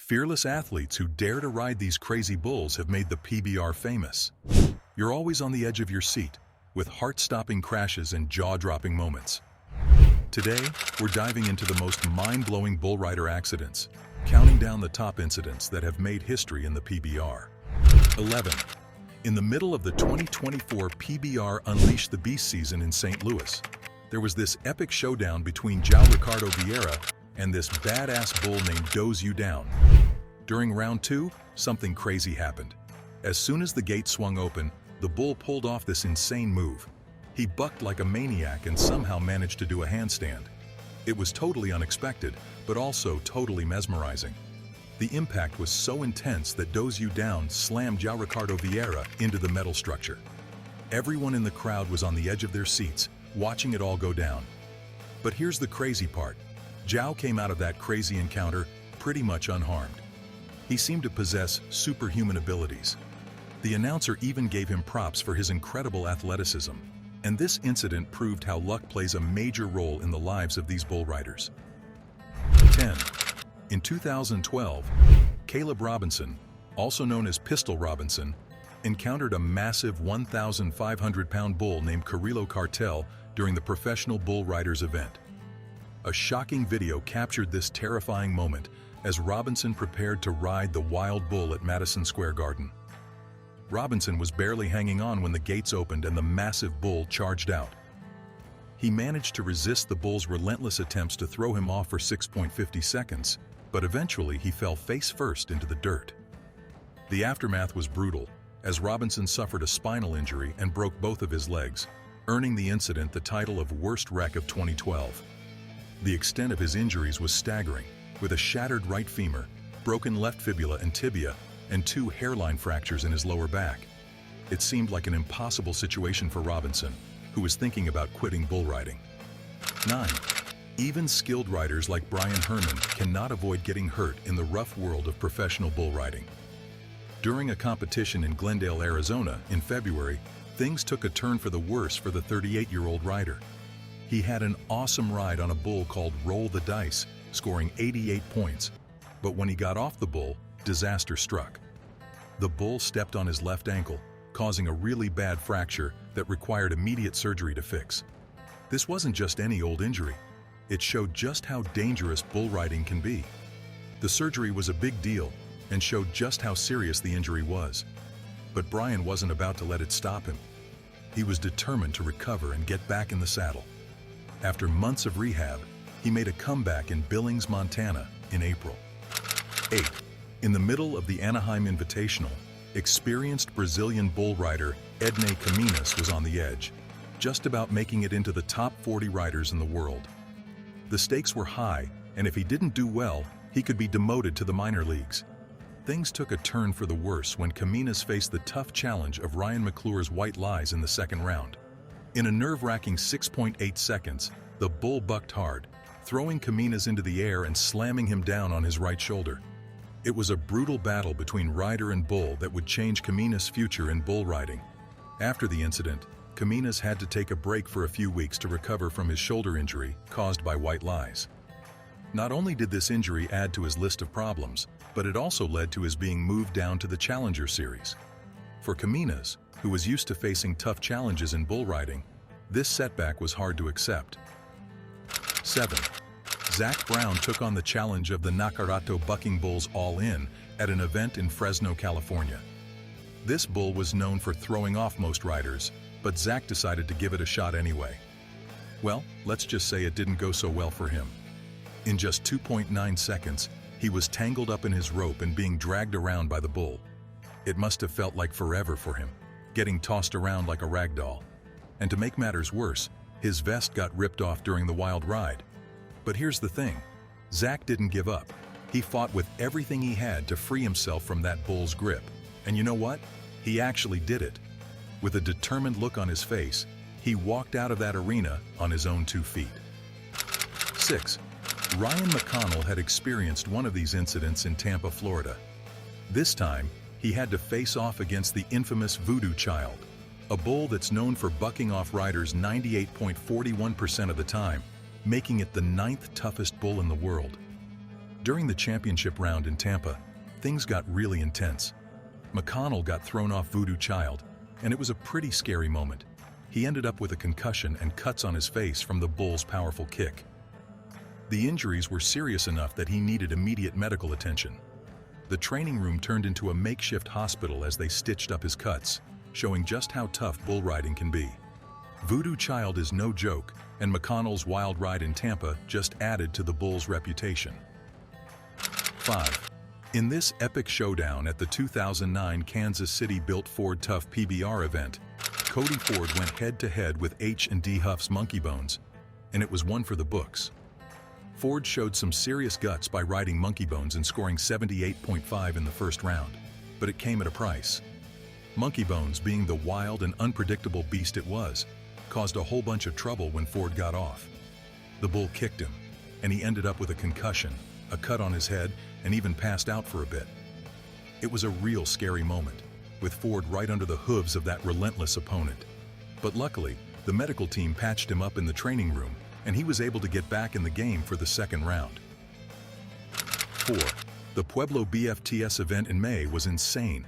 Fearless athletes who dare to ride these crazy bulls have made the PBR famous. You're always on the edge of your seat, with heart-stopping crashes and jaw-dropping moments. Today, we're diving into the most mind-blowing bull rider accidents, counting down the top incidents that have made history in the PBR. 11. In the middle of the 2024 PBR Unleash the Beast season in St. Louis, there was this epic showdown between João Ricardo Vieira and this badass bull named Doze You Down. During round 2, something crazy happened. As soon as the gate swung open, the bull pulled off this insane move. He bucked like a maniac and somehow managed to do a handstand. It was totally unexpected, but also totally mesmerizing. The impact was so intense that Doze You Down slammed João Ricardo Vieira into the metal structure. Everyone in the crowd was on the edge of their seats, watching it all go down. But here's the crazy part. João came out of that crazy encounter pretty much unharmed. He seemed to possess superhuman abilities. The announcer even gave him props for his incredible athleticism. And this incident proved how luck plays a major role in the lives of these bull riders. 10. In 2012, Caleb Robinson, also known as Pistol Robinson, encountered a massive 1,500-pound bull named Carrillo Cartel during the Professional Bull Riders event. A shocking video captured this terrifying moment as Robinson prepared to ride the wild bull at Madison Square Garden. Robinson was barely hanging on when the gates opened and the massive bull charged out. He managed to resist the bull's relentless attempts to throw him off for 6.50 seconds, but eventually he fell face first into the dirt. The aftermath was brutal, as Robinson suffered a spinal injury and broke both of his legs, earning the incident the title of Worst Wreck of 2012. The extent of his injuries was staggering, with a shattered right femur, broken left fibula and tibia, and 2 hairline fractures in his lower back. It seemed like an impossible situation for Robinson, who was thinking about quitting bull riding. 9. Even skilled riders like Brian Herman cannot avoid getting hurt in the rough world of professional bull riding. During a competition in Glendale, Arizona in February, things took a turn for the worse for the 38-year-old rider. He had an awesome ride on a bull called Roll the Dice, scoring 88 points. But when he got off the bull, disaster struck. The bull stepped on his left ankle, causing a really bad fracture that required immediate surgery to fix. This wasn't just any old injury. It showed just how dangerous bull riding can be. The surgery was a big deal and showed just how serious the injury was. But Brian wasn't about to let it stop him. He was determined to recover and get back in the saddle. After months of rehab, he made a comeback in Billings, Montana in April. 8. In the middle of the Anaheim Invitational, experienced Brazilian bull rider Ednei Caminas was on the edge, just about making it into the top 40 riders in the world. The stakes were high, and if he didn't do well, he could be demoted to the minor leagues. Things took a turn for the worse when Caminas faced the tough challenge of Ryan McClure's White Lies in the second round. In a nerve-wracking 6.8 seconds, the bull bucked hard, throwing Caminas into the air and slamming him down on his right shoulder. It was a brutal battle between rider and bull that would change Caminas' future in bull riding. After the incident, Caminas had to take a break for a few weeks to recover from his shoulder injury caused by White Lies. Not only did this injury add to his list of problems, but it also led to his being moved down to the Challenger Series. For Caminas, who was used to facing tough challenges in bull riding, this setback was hard to accept. 7. Zach Brown took on the challenge of the Nakarato Bucking Bulls All In at an event in Fresno, California. This bull was known for throwing off most riders, but Zach decided to give it a shot anyway. Well, let's just say it didn't go so well for him. In just 2.9 seconds, he was tangled up in his rope and being dragged around by the bull. It must have felt like forever for him, getting tossed around like a rag doll. And to make matters worse, his vest got ripped off during the wild ride. But here's the thing, Zach didn't give up. He fought with everything he had to free himself from that bull's grip. And you know what? He actually did it. With a determined look on his face, he walked out of that arena on his own 2 feet. 6. Ryan McConnell had experienced one of these incidents in Tampa, Florida. This time, he had to face off against the infamous Voodoo Child, a bull that's known for bucking off riders 98.41% of the time, making it the 9th toughest bull in the world. During the championship round in Tampa, things got really intense. McConnell got thrown off Voodoo Child, and it was a pretty scary moment. He ended up with a concussion and cuts on his face from the Bulls' powerful kick. The injuries were serious enough that he needed immediate medical attention. The training room turned into a makeshift hospital as they stitched up his cuts, showing just how tough bull riding can be. Voodoo Child is no joke, and McConnell's wild ride in Tampa just added to the Bulls' reputation. 5. In this epic showdown at the 2009 Kansas City-built Ford Tough PBR event, Cody Ford went head-to-head with H&D Huff's Monkey Bones, and it was one for the books. Ford showed some serious guts by riding Monkey Bones and scoring 78.5 in the first round, but it came at a price. Monkey Bones, being the wild and unpredictable beast it was, caused a whole bunch of trouble when Ford got off. The bull kicked him, and he ended up with a concussion, a cut on his head, and even passed out for a bit. It was a real scary moment, with Ford right under the hooves of that relentless opponent. But luckily, the medical team patched him up in the training room, and he was able to get back in the game for the second round. 4. The Pueblo BFTS event in May was insane.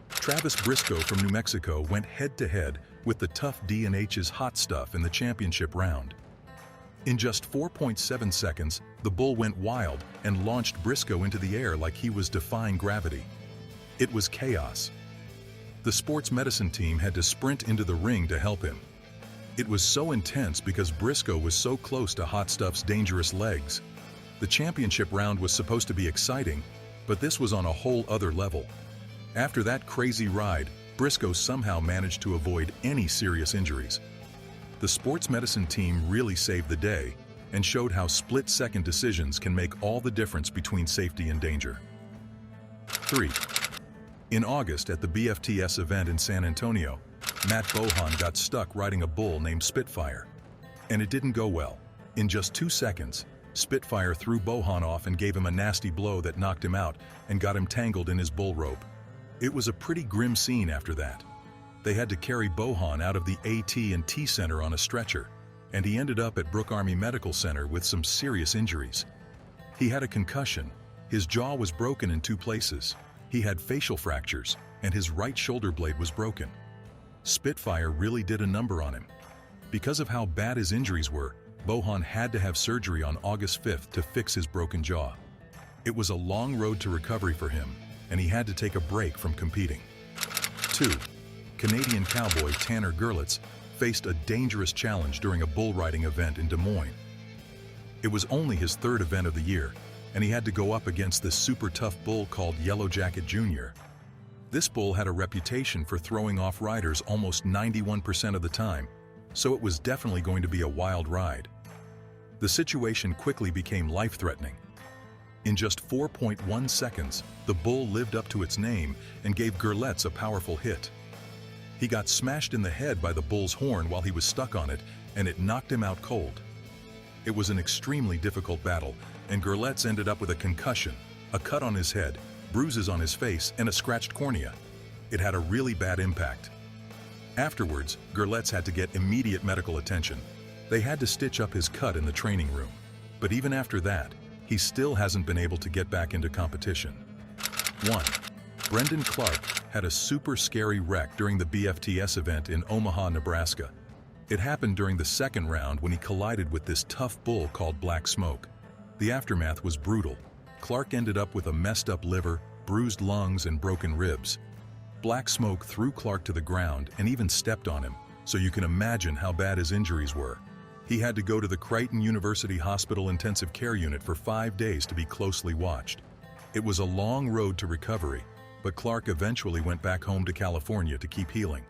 Travis Briscoe from New Mexico went head-to-head with the Tough D&H's Hot Stuff in the championship round. In just 4.7 seconds, the bull went wild and launched Briscoe into the air like he was defying gravity. It was chaos. The sports medicine team had to sprint into the ring to help him. It was so intense because Briscoe was so close to Hot Stuff's dangerous legs. The championship round was supposed to be exciting, but this was on a whole other level. After that crazy ride, Briscoe somehow managed to avoid any serious injuries. The sports medicine team really saved the day and showed how split-second decisions can make all the difference between safety and danger. 3. In August at the BFTS event in San Antonio, Matt Bohan got stuck riding a bull named Spitfire. And it didn't go well. In just 2 seconds, Spitfire threw Bohan off and gave him a nasty blow that knocked him out and got him tangled in his bull rope. It was a pretty grim scene after that. They had to carry Bohan out of the AT&T Center on a stretcher, and he ended up at Brooke Army Medical Center with some serious injuries. He had a concussion, his jaw was broken in 2 places, he had facial fractures, and his right shoulder blade was broken. Spitfire really did a number on him. Because of how bad his injuries were, Bohan had to have surgery on August 5th to fix his broken jaw. It was a long road to recovery for him, and he had to take a break from competing. 2. Canadian cowboy Tanner Gerlitz faced a dangerous challenge during a bull riding event in Des Moines. It was only his 3rd event of the year, and he had to go up against this super tough bull called Yellow Jacket Jr. This bull had a reputation for throwing off riders almost 91% of the time, so it was definitely going to be a wild ride. The situation quickly became life-threatening. In just 4.1 seconds, the bull lived up to its name and gave Gerlitz a powerful hit. He got smashed in the head by the bull's horn while he was stuck on it, and it knocked him out cold. It was an extremely difficult battle, and Gerlitz ended up with a concussion, a cut on his head, bruises on his face, and a scratched cornea. It had a really bad impact. Afterwards, Gerlitz had to get immediate medical attention. They had to stitch up his cut in the training room. But even after that, he still hasn't been able to get back into competition. 1. Brendan Clark had a super scary wreck during the BFTS event in Omaha, Nebraska. It happened during the 2nd round when he collided with this tough bull called Black Smoke. The aftermath was brutal. Clark ended up with a messed up liver, bruised lungs, and broken ribs. Black Smoke threw Clark to the ground and even stepped on him, so you can imagine how bad his injuries were. He had to go to the Creighton University Hospital Intensive Care Unit for 5 days to be closely watched. It was a long road to recovery, but Clark eventually went back home to California to keep healing.